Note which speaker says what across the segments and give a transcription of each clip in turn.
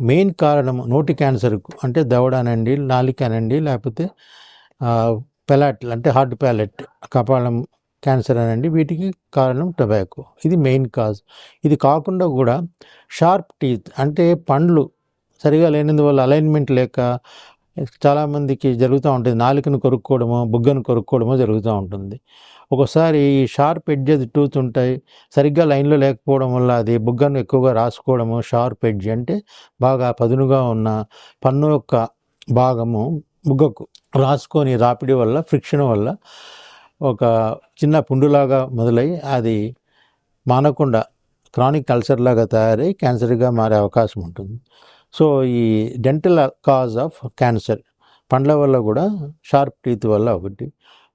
Speaker 1: Main కారణం నోటి క్యాన్సర్కు అంటే దవడ అనండి, నాలిక అనండి, లేకపోతే పెలాట్ అంటే హార్ట్ ప్యాలెట్ కపాలం క్యాన్సర్ అనండి, వీటికి కారణం టొబాకో. ఇది మెయిన్ కాజ్. ఇది కాకుండా కూడా షార్ప్ టీత్ అంటే పండ్లు సరిగా లేనందువల్ల అలైన్మెంట్ లేక చాలామందికి జరుగుతూ ఉంటుంది. నాలుకను కొరుక్కోవడమో బుగ్గను కొరుక్కోవడమో జరుగుతూ ఉంటుంది. ఒక్కోసారి ఈ షార్ప్ ఎడ్జెస్ టూత్ ఉంటాయి, సరిగ్గా లైన్లో లేకపోవడం వల్ల అది బుగ్గను ఎక్కువగా రాసుకోవడము. షార్ప్ ఎడ్జ్ అంటే బాగా పదునుగా ఉన్న పన్ను యొక్క భాగము బుగ్గకు రాసుకొని రాపిడి వల్ల, ఫ్రిక్షన్ వల్ల ఒక చిన్న పుండులాగా మొదలై అది మానకుండా క్రానిక్ అల్సర్ లాగా తయారై క్యాన్సర్గా మారే అవకాశం ఉంటుంది. సో ఈ డెంటల్ కాజ్ ఆఫ్ క్యాన్సర్ పండ్ల వల్ల కూడా, షార్ప్ టీత్ వల్ల ఒకటి.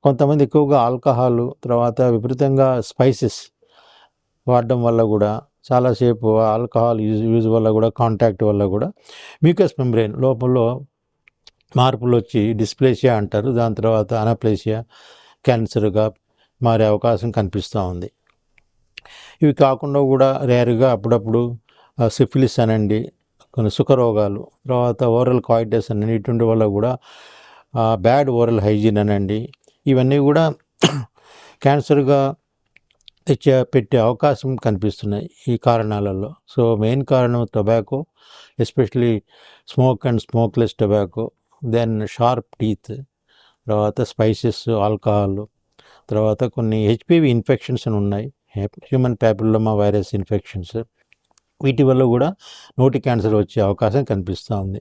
Speaker 1: కొంతమంది ఎక్కువగా ఆల్కహాల్, తర్వాత విపరీతంగా స్పైసెస్ వాడడం వల్ల కూడా, చాలాసేపు ఆల్కహాల్ యూజ్ వల్ల కూడా, కాంటాక్ట్ వల్ల కూడా మ్యూకస్ మెంబ్రేన్ లోపల మార్పులు వచ్చి డిస్ప్లేసియా అంటారు, దాని తర్వాత అనప్లేసియా క్యాన్సర్గా మారే అవకాశం కనిపిస్తూ ఉంది. ఇవి కాకుండా కూడా రేరుగా అప్పుడప్పుడు సిఫిలిస్ అనండి, కొన్ని సుఖరోగాలు, తర్వాత ఓరల్ కాయిటస్ అనండి, ఇటువంటి వల్ల కూడా బ్యాడ్ ఓరల్ హైజీన్ అనండి, ఇవన్నీ కూడా క్యాన్సర్గా పెట్టే అవకాశం కనిపిస్తున్నాయి ఈ కారణాలలో. సో మెయిన్ కారణం tobacco, especially smoke and smokeless tobacco, then sharp teeth, తర్వాత స్పైసెస్, ఆల్కహాల్, తర్వాత కొన్ని హెచ్పివి ఇన్ఫెక్షన్స్ ఉన్నాయి, హ్యూమన్ ప్యాపిలోమా వైరస్ ఇన్ఫెక్షన్స్. వీటి వల్ల కూడా నోటి క్యాన్సర్ వచ్చే అవకాశం కనిపిస్తూ ఉంది.